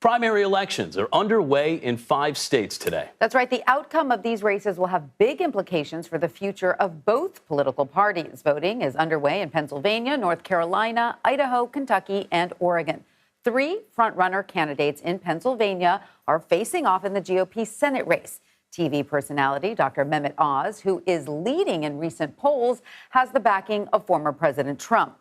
Primary elections are underway in 5 states today. That's right. The outcome of these races will have big implications for the future of both political parties. Voting is underway in Pennsylvania, North Carolina, Idaho, Kentucky, and Oregon. 3 frontrunner candidates in Pennsylvania are facing off in the GOP Senate race. TV personality Dr. Mehmet Oz, who is leading in recent polls, has the backing of former President Trump.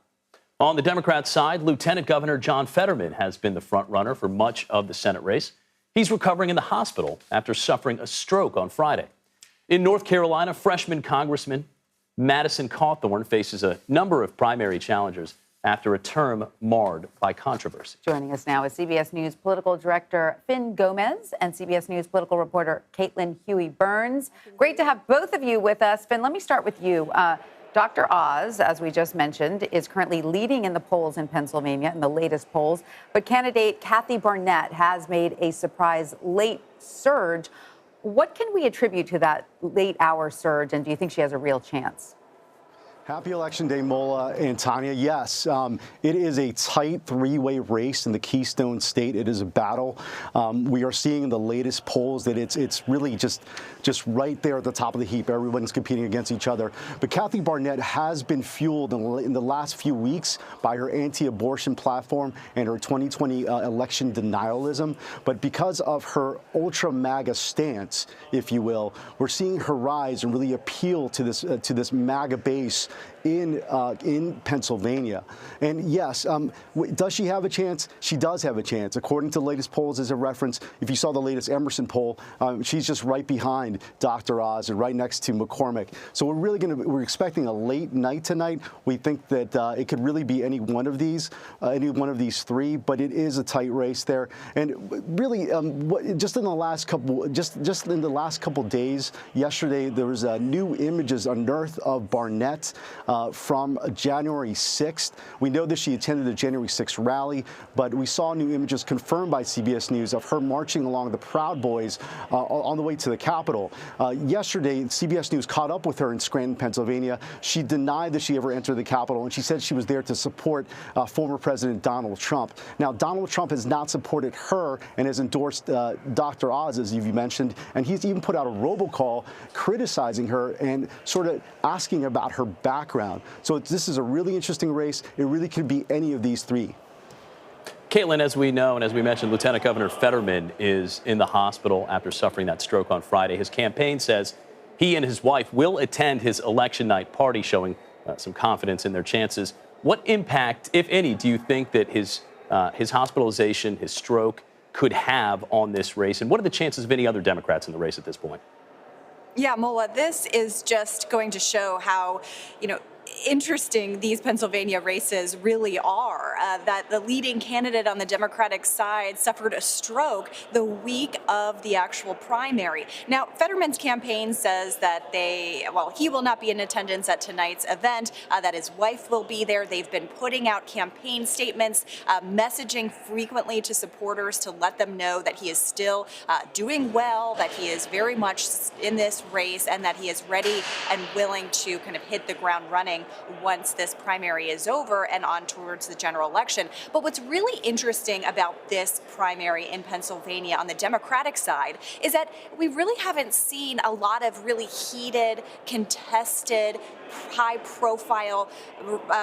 On the Democrat side, Lieutenant Governor John Fetterman has been the frontrunner for much of the Senate race. He's recovering in the hospital after suffering a stroke on Friday. In North Carolina, freshman Congressman Madison Cawthorn faces a number of primary challengers after a term marred by controversy. Joining us now is CBS News political director Finn Gomez and CBS News political reporter Caitlin Huey-Burns. Great to have both of you with us. Finn, let me start with you. Dr. Oz, as we just mentioned, is currently leading in the polls in Pennsylvania, in the latest polls. But candidate Kathy Barnett has made a surprise late surge. What can we attribute to that late-hour surge, and do you think she has a real chance? Happy Election Day, Mola and Tanya. Yes, it is a tight 3-way race in the Keystone State. It is a battle. We are seeing in the latest polls that it's really just right there at the top of the heap. Everyone's competing against each other. But Kathy Barnett has been fueled in the last few weeks by her anti-abortion platform and her 2020 election denialism. But because of her ultra-MAGA stance, if you will, we're seeing her rise and really appeal to this MAGA base in Pennsylvania. And yes, does she have a chance? She does have a chance. According to the latest polls, as a reference, if you saw the latest Emerson poll, she's just right behind Dr. Oz and right next to McCormick. So we're expecting a late night tonight. We think that it could really be any one of these 3, but it is a tight race there. And really, just in the last couple days, yesterday there was new images unearthed of Barnett from January 6th. We know that she attended the January 6th rally, but we saw new images confirmed by CBS News of her marching along the Proud Boys on the way to the Capitol. Yesterday, CBS News caught up with her in Scranton, Pennsylvania. She denied that she ever entered the Capitol, and she said she was there to support former President Donald Trump. Now, Donald Trump has not supported her and has endorsed Dr. Oz, as you've mentioned, and he's even put out a robocall criticizing her and sort of asking about her background. So this is a really interesting race. It really could be any of these 3. Caitlin, as we know and as we mentioned, Lieutenant Governor Fetterman is in the hospital after suffering that stroke on Friday. His campaign says he and his wife will attend his election night party, showing some confidence in their chances. What impact, if any, do you think that his hospitalization, his stroke, could have on this race? And what are the chances of any other Democrats in the race at this point? Yeah, Mola, this is just going to show how, interesting these Pennsylvania races really are. That the leading candidate on the Democratic side suffered a stroke the week of the actual primary. Now, Fetterman's campaign says that he will not be in attendance at tonight's event, that his wife will be there. They've been putting out campaign statements, messaging frequently to supporters to let them know that he is still doing well, that he is very much in this race, and that he is ready and willing to kind of hit the ground running once this primary is over and on towards the general election. But what's really interesting about this primary in Pennsylvania on the Democratic side is that we really haven't seen a lot of really heated, contested, high-profile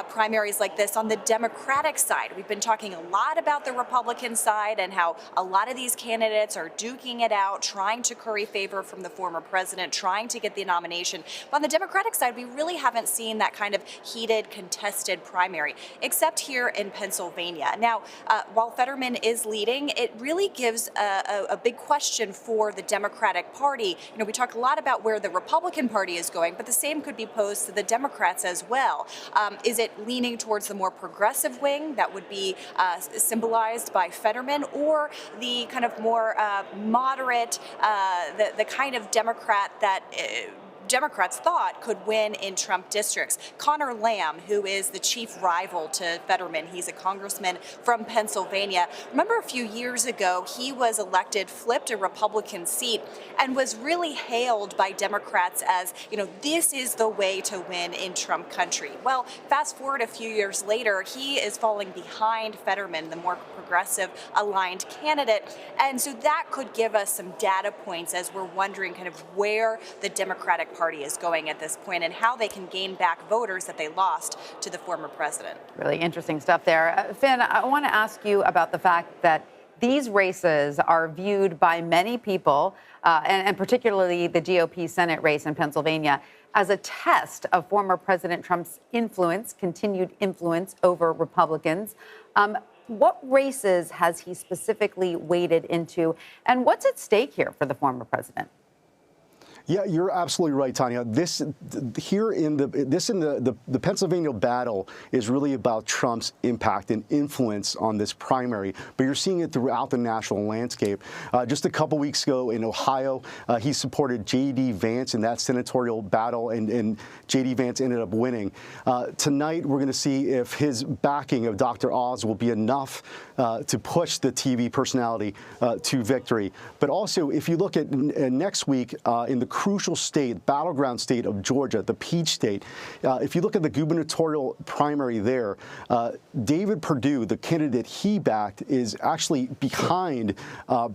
primaries like this on the Democratic side. We've been talking a lot about the Republican side and how a lot of these candidates are duking it out, trying to curry favor from the former president, trying to get the nomination. But on the Democratic side, we really haven't seen that kind of heated, contested primary, except here in Pennsylvania. Now, while Fetterman is leading, it really gives a big question for the Democratic Party. We talk a lot about where the Republican Party is going, but the same could be posed to the Democrats as well. Is it leaning towards the more progressive wing that would be symbolized by Fetterman, or the kind of more moderate, the kind of Democrat that Democrats thought could win in Trump districts? Connor Lamb, who is the chief rival to Fetterman, he's a congressman from Pennsylvania. Remember a few years ago, he was elected, flipped a Republican seat, and was really hailed by Democrats as, this is the way to win in Trump country. Well, fast forward a few years later, he is falling behind Fetterman, the more progressive aligned candidate. And so that could give us some data points as we're wondering kind of where the Democratic Party is going at this point and how they can gain back voters that they lost to the former president. Really interesting stuff there. Finn, I want to ask you about the fact that these races are viewed by many people, and particularly the GOP Senate race in Pennsylvania, as a test of former President Trump's continued influence over Republicans. What races has he specifically waded into, and what's at stake here for the former president? Yeah, you're absolutely right, Tanya. The Pennsylvania battle is really about Trump's impact and influence on this primary, but you're seeing it throughout the national landscape. Just a couple weeks ago in Ohio, he supported J.D. Vance in that senatorial battle, and J.D. Vance ended up winning. Tonight, we're going to see if his backing of Dr. Oz will be enough to push the TV personality to victory. But also, if you look at next week in the crucial state, battleground state of Georgia, the Peach State, if you look at the gubernatorial primary there, David Perdue, the candidate he backed, is actually behind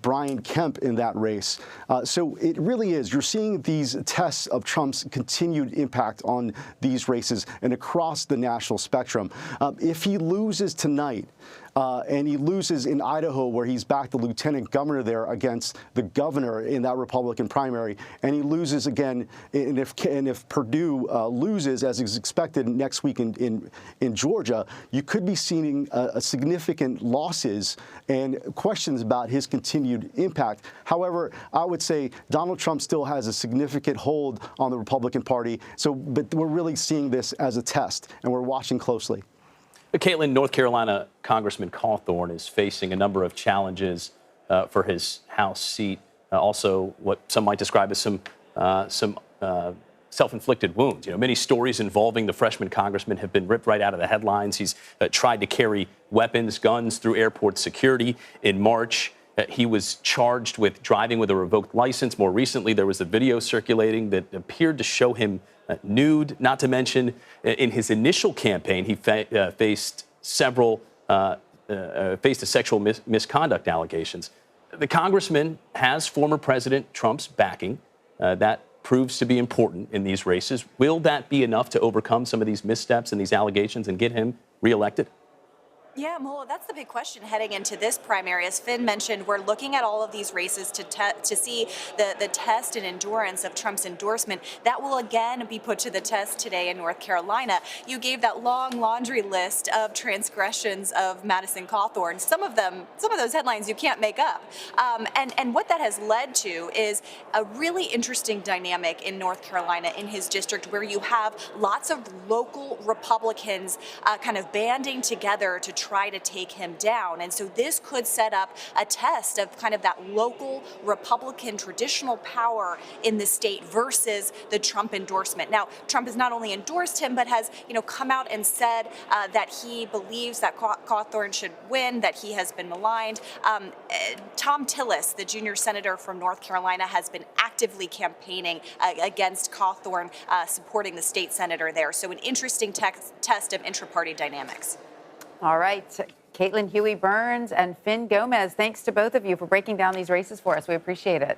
Brian Kemp in that race. So it really is. You're seeing these tests of Trump's continued impact on these races and across the national spectrum. If he loses tonight, and he loses in Idaho, where he's backed the lieutenant governor there against the governor in that Republican primary, and he loses again, and if Perdue loses, as is expected next week in Georgia, you could be seeing significant losses and questions about his continued impact. However, I would say Donald Trump still has a significant hold on the Republican Party, but we're really seeing this as a test, and we're watching closely. Caitlin, North Carolina Congressman Cawthorn is facing a number of challenges for his House seat. Also, what some might describe as some self-inflicted wounds. You know, many stories involving the freshman congressman have been ripped right out of the headlines. He's tried to carry weapons, guns through airport security. In March, he was charged with driving with a revoked license. More recently, there was a video circulating that appeared to show him nude. Not to mention, in his initial campaign, he faced a sexual misconduct allegations. The congressman has former President Trump's backing. That proves to be important in these races. Will that be enough to overcome some of these missteps and these allegations and get him reelected? Yeah, Mola, that's the big question heading into this primary. As Finn mentioned, we're looking at all of these races to see the test and endurance of Trump's endorsement. That will again be put to the test today in North Carolina. You gave that long laundry list of transgressions of Madison Cawthorn. Some of those headlines you can't make up. And what that has led to is a really interesting dynamic in North Carolina in his district, where you have lots of local Republicans kind of banding together to try to take him down. And so this could set up a test of kind of that local Republican traditional power in the state versus the Trump endorsement. Now, Trump has not only endorsed him, but has, come out and said that he believes that Cawthorn should win, that he has been maligned. Tom Tillis, the junior senator from North Carolina, has been actively campaigning against Cawthorn, supporting the state senator there. So an interesting test of intra-party dynamics. All right. Caitlin Huey-Burns and Finn Gomez, thanks to both of you for breaking down these races for us. We appreciate it.